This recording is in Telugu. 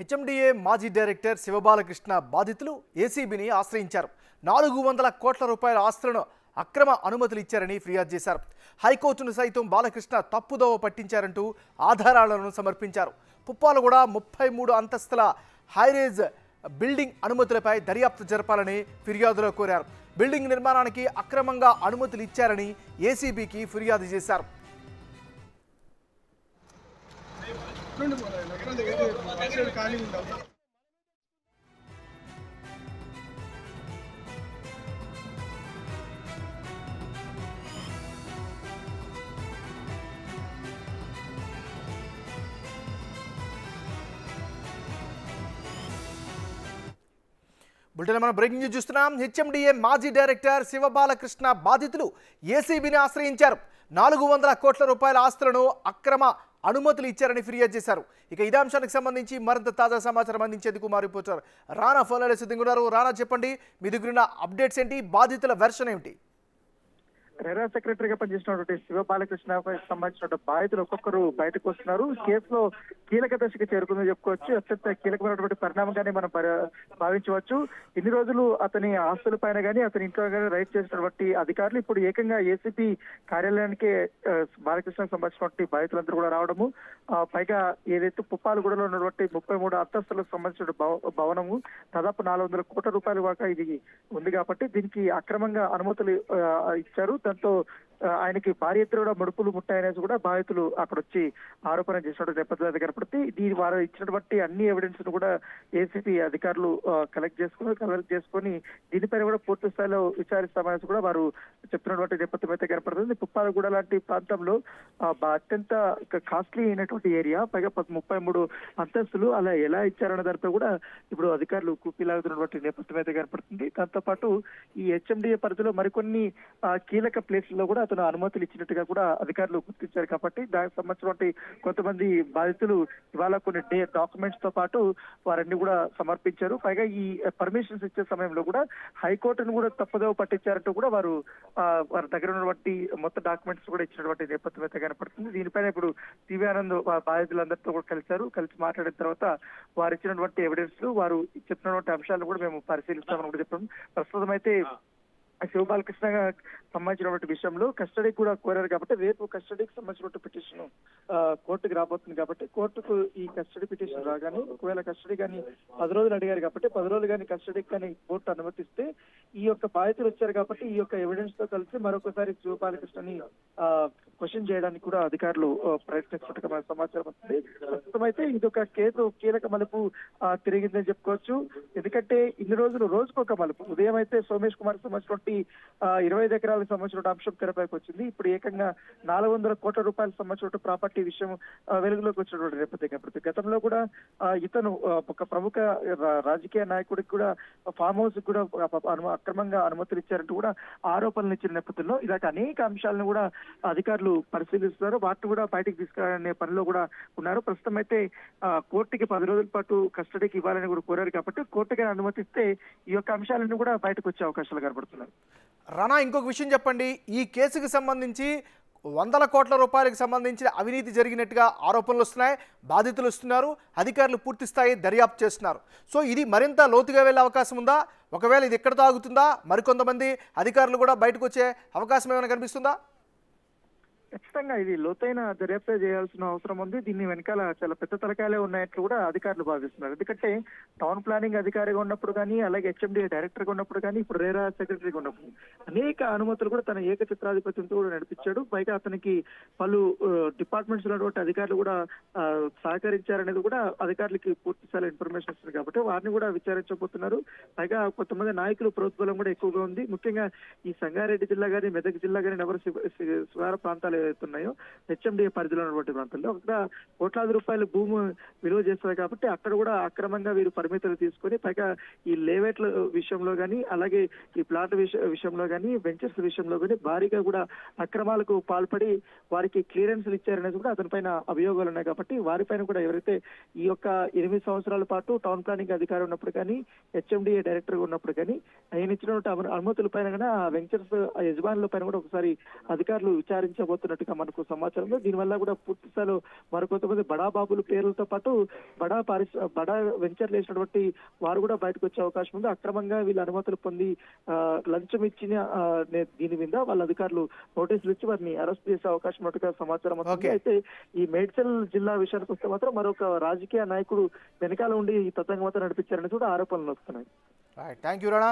హెచ్ఎండిఏ మాజీ డైరెక్టర్ శివబాలకృష్ణ బాధితులు ఏసీబీని ఆశ్రయించారు. 400 కోట్ల రూపాయల ఆస్తులను అక్రమ అనుమతులు ఇచ్చారని ఫిర్యాదు చేశారు. హైకోర్టును సైతం బాలకృష్ణ తప్పుదోవ పట్టించారంటూ ఆధారాలను సమర్పించారు. పుప్పాలగూడ 33 అంతస్తుల హైరేజ్ బిల్డింగ్ అనుమతులపై దర్యాప్తు జరపాలని ఫిర్యాదులో కోరారు. బిల్డింగ్ నిర్మాణానికి అక్రమంగా అనుమతులు ఇచ్చారని ఏసీబీకి ఫిర్యాదు చేశారు. బులెటిన్ మనం బ్రేకింగ్ న్యూస్ చూస్తున్నాం. హెచ్ఎండిఏ మాజీ డైరెక్టర్ శివబాలకృష్ణ బాధితులు ఏసీబీని ఆశ్రయించారు. 400 కోట్ల రూపాయల ఆస్తులను అక్రమ అనుమతులు ఇచ్చారని ఫిర్యాదు చేశారు. ఇక ఇదే అంశానికి సంబంధించి మరింత తాజా సమాచారం అందించేందుకు మా రిపోర్టర్ రానా ఫోన్లో సిద్ధంగా. రానా, చెప్పండి, మీ దగ్గర అప్డేట్స్ ఏంటి? బాధితుల వెర్షన్ ఏమిటి? రెరా సెక్రటరీగా పనిచేసినటువంటి శివబాలకృష్ణ సంబంధించిన బాధితులు ఒక్కొక్కరు బయటకు వస్తున్నారు. కేసులో కీలక దశకు చేరుకుందని చెప్పుకోవచ్చు. అత్యంత కీలకమైనటువంటి పరిణామంగానే మనం భావించవచ్చు. ఇన్ని రోజులు అతని ఆస్తుల పైన కానీ అతని ఇంట్లో కానీ రైడ్ చేసినటువంటి అధికారులు ఇప్పుడు ఏకంగా ఏసీపీ కార్యాలయానికి బాలకృష్ణకు సంబంధించినటువంటి బాధితులందరూ కూడా రావడము, పైగా ఏదైతే పుప్పాలగూడలో ఉన్నటువంటి 33 అంతస్తులకు సంబంధించిన భవనము దాదాపు 400 కోట్ల రూపాయల దాకా ఇది ఉంది కాబట్టి దీనికి అక్రమంగా అనుమతులు ఇచ్చారు. దాంతో ఆయనకి భారీ ఎత్తున కూడా ముడుపులు ముట్టాయనేసి కూడా బాధితులు అక్కడ వచ్చి ఆరోపణ చేసినట్టు నేపథ్యంలో కనపడుతుంది. దీని వారు ఇచ్చినటువంటి అన్ని ఎవిడెన్స్ ను కూడా ఏసీపీ అధికారులు కలెక్ట్ చేసుకొని దీనిపైన కూడా పూర్తి స్థాయిలో విచారిస్తామనేసి కూడా వారు చెప్తున్నటువంటి నేపథ్యం అయితే కనపడుతుంది. పుప్పాలగూడ లాంటి ప్రాంతంలో అత్యంత కాస్ట్లీ అయినటువంటి ఏరియా, పైగా 33 అంతస్తులు అలా ఎలా ఇచ్చారన్న దానిపై కూడా ఇప్పుడు అధికారులు కూపీలాగుతున్నటువంటి నేపథ్యం అయితే కనపడుతుంది. దాంతో పాటు ఈ హెచ్ఎండిఏ పరిధిలో మరికొన్ని కీలక ప్లేస్లలో కూడా అతను అనుమతులు ఇచ్చినట్టుగా కూడా అధికారులు గుర్తించారు. కాబట్టి దానికి సంబంధించినటువంటి కొంతమంది బాధితులు ఇవాళ కొన్ని డాక్యుమెంట్స్ తో పాటు వారన్ని కూడా సమర్పించారు. పైగా ఈ పర్మిషన్స్ ఇచ్చే సమయంలో కూడా హైకోర్టును కూడా తప్పుదోవ పట్టించారంటూ కూడా వారి దగ్గర ఉన్నటువంటి మొత్తం డాక్యుమెంట్స్ కూడా ఇచ్చినటువంటి నేపథ్యం అయితే కనపడుతుంది. దీనిపైన ఇప్పుడు టీవీ ఆనంద్ బాధితులందరితో కూడా కలిసి మాట్లాడిన తర్వాత వారు ఇచ్చినటువంటి ఎవిడెన్స్ వారు చెప్పినటువంటి అంశాలను కూడా మేము పరిశీలిస్తామని కూడా చెప్పాము. ప్రస్తుతం అయితే శివబాలకృష్ణ సంబంధించినటువంటి విషయంలో కస్టడీకి కూడా కోరారు కాబట్టి రేపు కస్టడీకి సంబంధించిన పిటిషన్ కోర్టుకి రాబోతుంది. కాబట్టి కోర్టుకు ఈ కస్టడీ పిటిషన్ రాగానే ఒకవేళ కస్టడీ కానీ 10 రోజులు అడిగారు కాబట్టి 10 రోజులు కానీ కస్టడీకి కానీ కోర్టు అనుమతిస్తే ఈ యొక్క బాధితులు వచ్చారు కాబట్టి ఈ యొక్క ఎవిడెన్స్ తో కలిసి మరొకసారి శివబాలకృష్ణని క్వశ్చన్ చేయడానికి కూడా అధికారులు ప్రయత్నిస్తున్నట్టుగా మనకు సమాచారం వస్తుంది. ప్రస్తుతం అయితే ఇది ఒక కేసు కీలక మలుపు తిరిగిందని చెప్పుకోవచ్చు. ఎందుకంటే ఇన్ని రోజులు రోజుకొక మలుపు. ఉదయం అయితే సోమేష్ కుమార్ సంబంధించిన 25 ఎకరాలకు సంబంధించిన అంశం తెరపైకి వచ్చింది. ఇప్పుడు ఏకంగా 400 కోట్ల రూపాయలకు సంబంధించిన ప్రాపర్టీ విషయం వెలుగులోకి వచ్చినటువంటి నేపథ్యం. గతంలో కూడా ఇతను ఒక ప్రముఖ రాజకీయ నాయకుడికి కూడా ఫామ్ హౌస్ కూడా అక్రమంగా అనుమతులు ఇచ్చారంటూ కూడా ఆరోపణలు ఇచ్చిన నేపథ్యంలో ఇలాంటి అనేక అంశాలను కూడా అధికారులు పరిశీలిస్తున్నారు. వాటిని కూడా బయటికి తీసుకురాలనే పనిలో కూడా ఉన్నారు. ప్రస్తుతం అయితే కోర్టుకి 10 రోజుల పాటు కస్టడీకి ఇవ్వాలని కూడా కోరారు కాబట్టి కోర్టుకి అనుమతిస్తే ఈ యొక్క అంశాలను కూడా బయటకు వచ్చే అవకాశాలు కనబడుతున్నాయి. రానా, ఇంకొక విషయం చెప్పండి. ఈ కేసుకు సంబంధించి 100 కోట్ల రూపాయలకు సంబంధించిన అవినీతి జరిగినట్టుగా ఆరోపణలు వస్తున్నాయి, బాధితులు వస్తున్నారు, అధికారులు పూర్తి స్థాయి దర్యాప్తు చేస్తున్నారు. సో ఇది మరింత లోతుగా వెళ్ళే అవకాశం ఉందా? ఒకవేళ ఇది ఎక్కడ తాగుతుందా? మరికొంతమంది అధికారులు కూడా బయటకు వచ్చే అవకాశం ఏమైనా కనిపిస్తుందా? ఖచ్చితంగా ఇది లోతైన దర్యాప్తు చేయాల్సిన అవసరం ఉంది. దీన్ని వెనకాల చాలా పెద్ద తలకాయలే ఉన్నాయట్లు కూడా అధికారులు భావిస్తున్నారు. ఎందుకంటే టౌన్ ప్లానింగ్ అధికారిగా ఉన్నప్పుడు కానీ, అలాగే హెచ్ఎండిఏ డైరెక్టర్ గా ఉన్నప్పుడు కానీ, ఇప్పుడు రేరా సెక్రటరీగా ఉన్నప్పుడు అనేక అనుమతులు కూడా తన ఏకచిత్రాధిపత్యంతో కూడా నడిపించాడు. పైగా అతనికి పలు డిపార్ట్మెంట్స్ ఉన్నటువంటి అధికారులు కూడా సహకరించారనేది కూడా అధికారులకి పూర్తి స్థాయి ఇన్ఫర్మేషన్ వస్తుంది కాబట్టి వారిని కూడా విచారించబోతున్నారు. పైగా కొంతమంది నాయకులు ప్రోత్బలం కూడా ఎక్కువగా ఉంది. ముఖ్యంగా ఈ సంగారెడ్డి జిల్లా కానీ, మెదక్ జిల్లా కానీ, నగర శివార ప్రాంతాలు ఏవైతున్నాయో హెచ్ఎండిఏ పరిధిలో ఉన్నటువంటి ప్రాంతాల్లో అక్కడ కోట్లాది రూపాయల భూమి విలువ చేస్తారు కాబట్టి అక్కడ కూడా అక్రమంగా వీరు పరిమితులు తీసుకొని పైగా ఈ లేవేట్ల విషయంలో కానీ, అలాగే ఈ ప్లాట్ విషయంలో కానీ, వెంచర్స్ విషయంలో కానీ భారీగా కూడా అక్రమాలకు పాల్పడి వారికి క్లియరెన్స్లు ఇచ్చారనేది కూడా అతని పైన అభియోగాలు ఉన్నాయి. కాబట్టి వారిపైన కూడా ఎవరైతే ఈ యొక్క 8 సంవత్సరాల పాటు టౌన్ ప్లానింగ్ అధికారి ఉన్నప్పుడు కానీ, హెచ్ఎండిఏ డైరెక్టర్ గా ఉన్నప్పుడు కానీ ఆయన ఇచ్చినటువంటి అనుమతుల పైన కూడా ఆ వెంచర్స్ యజమానుల పైన కూడా ఒకసారి అధికారులు విచారించబోతున్నారు. వస్తున్నట్టుగా మనకు సమాచారం ఉంది. దీనివల్ల కూడా పూర్తి స్థాయిలో మరికొంతమంది బడా బాబుల పేర్లతో పాటు బడా వెంచర్లు వేసినటువంటి వారు కూడా బయటకు వచ్చే అవకాశం ఉంది. అక్రమంగా వీళ్ళు అనుమతులు పొంది లంచం ఇచ్చిన దీని మీద వాళ్ళ అధికారులు నోటీసులు ఇచ్చి వారిని అరెస్ట్ చేసే అవకాశం ఉన్నట్టుగా సమాచారం వస్తుంది. అయితే ఈ మేడ్చల్ జిల్లా విషయానికి వస్తే మాత్రం మరొక రాజకీయ నాయకుడు వెనకాల ఉండి ఈ తతంగం నడిపించారని కూడా ఆరోపణలు వస్తున్నాయి. Thank you Rana.